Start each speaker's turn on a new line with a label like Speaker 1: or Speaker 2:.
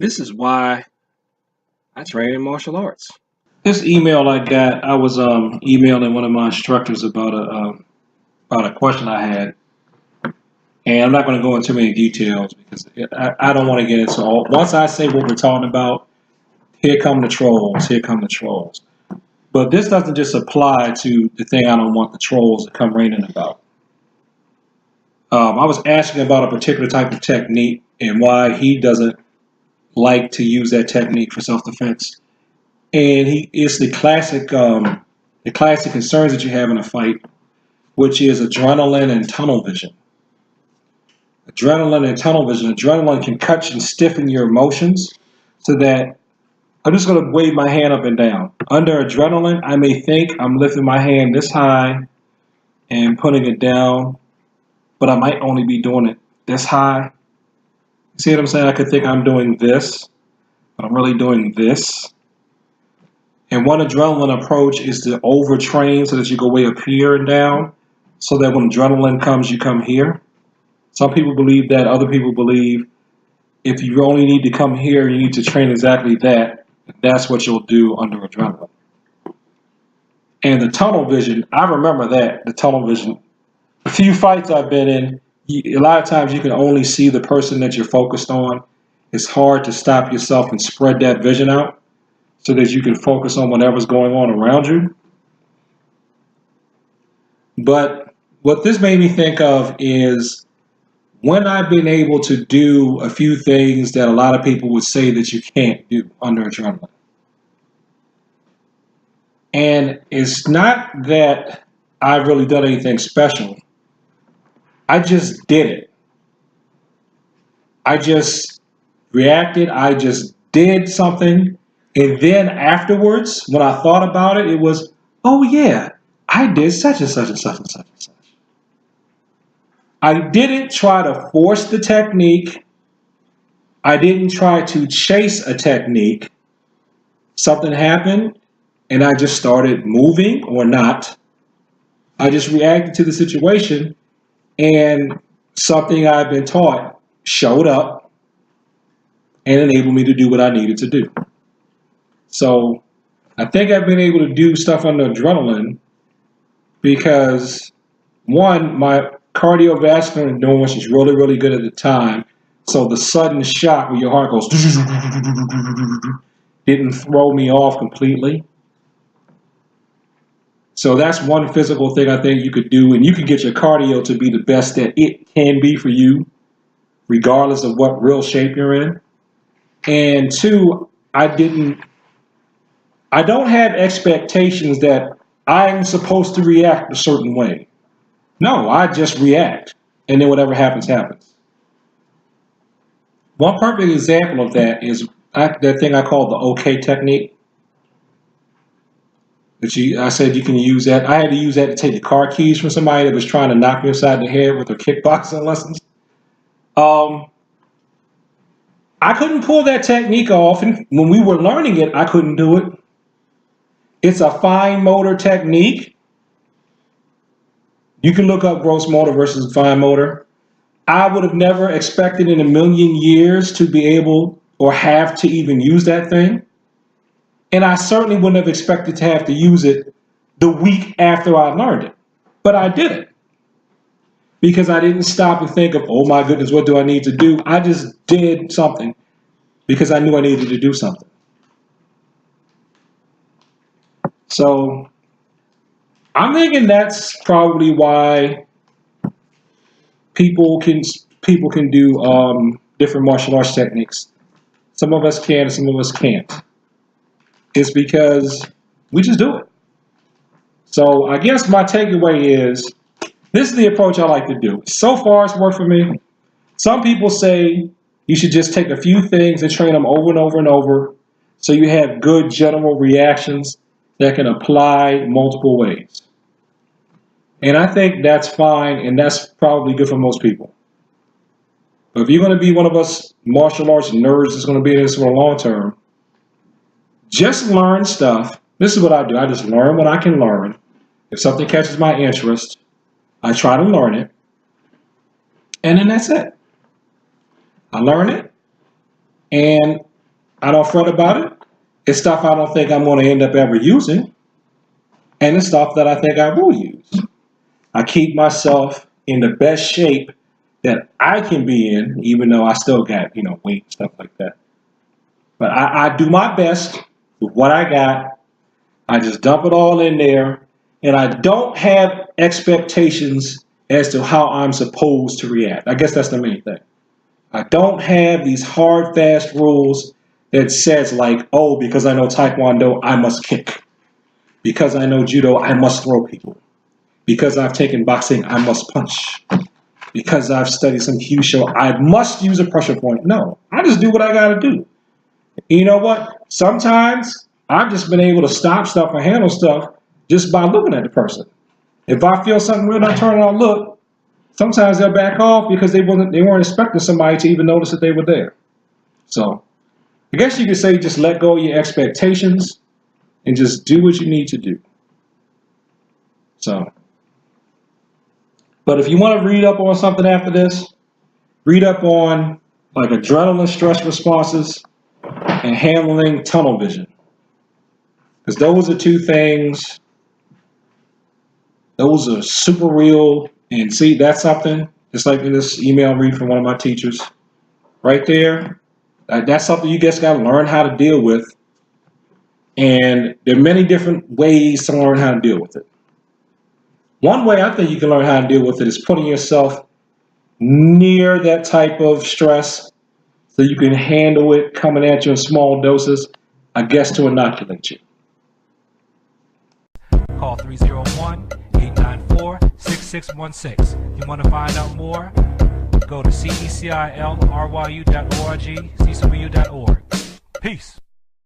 Speaker 1: This is why I train in martial arts. This email I got, I was emailing one of my instructors about a question I had, and I'm not going to go into too many details because I don't want to get into all. Once I say what we're talking about, here come the trolls. Here come the trolls. But this doesn't just apply to the thing I don't want the trolls to come raining about. I was asking about a particular type of technique and why he doesn't like to use that technique for self-defense. And it's the classic concerns that you have in a fight, which is adrenaline and tunnel vision. Adrenaline and tunnel vision. Adrenaline can cut and stiffen your emotions so that I'm just going to wave my hand up and down. Under adrenaline, I may think I'm lifting my hand this high and putting it down, but I might only be doing it this high. You see what I'm saying? I could think I'm doing this, but I'm really doing this. And one adrenaline approach is to overtrain so that you go way up here and down, so that when adrenaline comes, you come here. Some people believe that. Other people believe if you only need to come here, you need to train exactly that. That's what you'll do under adrenaline. And the tunnel vision, I remember that, the tunnel vision. A few fights I've been in, a lot of times you can only see the person that you're focused on. It's hard to stop yourself and spread that vision out so that you can focus on whatever's going on around you. But what this made me think of is when I've been able to do a few things that a lot of people would say that you can't do under adrenaline. And it's not that I've really done anything special. I just did it. I just reacted. I just did something. And then afterwards, when I thought about it, it was, oh yeah, I did such and such and such and such and such. I didn't try to force the technique. I didn't try to chase a technique. Something happened and I just started moving or not. I just reacted to the situation and something I've been taught showed up and enabled me to do what I needed to do. So I think I've been able to do stuff under adrenaline because, one, my cardiovascular endurance is really, really good at the time. So the sudden shock where your heart goes didn't throw me off completely. So that's one physical thing I think you could do, and you can get your cardio to be the best that it can be for you, regardless of what real shape you're in. And two, I don't have expectations that I'm supposed to react a certain way. No, I just react, and then whatever happens, happens. One perfect example of that is that thing I call the OK technique. I said you can use that. I had to use that to take the car keys from somebody that was trying to knock me upside the head with their kickboxing lessons. I couldn't pull that technique off, and when we were learning it, I couldn't do it. It's a fine motor technique. You can look up gross motor versus fine motor. I would have never expected in a million years to be able or have to even use that thing. And I certainly wouldn't have expected to have to use it the week after I learned it. But I did it. Because I didn't stop and think of, oh my goodness, what do I need to do? I just did something because I knew I needed to do something. So I'm thinking that's probably why people can do different martial arts techniques. Some of us can, some of us can't. It's because we just do it. So I guess my takeaway is this is the approach I like to do. So far, it's worked for me. Some people say you should just take a few things and train them over and over and over so you have good general reactions that can apply multiple ways. And I think that's fine, and that's probably good for most people. But if you're going to be one of us martial arts nerds that's going to be in this for the long term, just learn stuff. This is what I do. I just learn what I can learn. If something catches my interest, I try to learn it. And then that's it. I learn it. And I don't fret about it. It's stuff I don't think I'm going to end up ever using. And it's stuff that I think I will use. I keep myself in the best shape that I can be in, even though I still got, weight and stuff like that. But I do my best with what I got. I just dump it all in there. And I don't have expectations as to how I'm supposed to react. I guess that's the main thing. I don't have these hard, fast rules that says like, oh, because I know Taekwondo, I must kick. Because I know Judo, I must throw people. Because I've taken boxing, I must punch. Because I've studied some Kyushu, I must use a pressure point. No, I just do what I got to do. You know what? Sometimes I've just been able to stop stuff and handle stuff just by looking at the person. If I feel something weird, I turn around and look. Sometimes they'll back off because they weren't expecting somebody to even notice that they were there. So I guess you could say just let go of your expectations and just do what you need to do. So, but if you want to read up on something after this, read up on like adrenaline stress responses and handling tunnel vision. Because those are two things, those are super real. And see, that's something, just like in this email I read from one of my teachers, right there, that's something you just got to learn how to deal with. And there are many different ways to learn how to deal with it. One way I think you can learn how to deal with it is putting yourself near that type of stress so you can handle it coming at you in small doses, I guess, to inoculate you.
Speaker 2: Call 301-894-6616. You want to find out more? Go to cecilryu.org, cecilryu.org. Peace.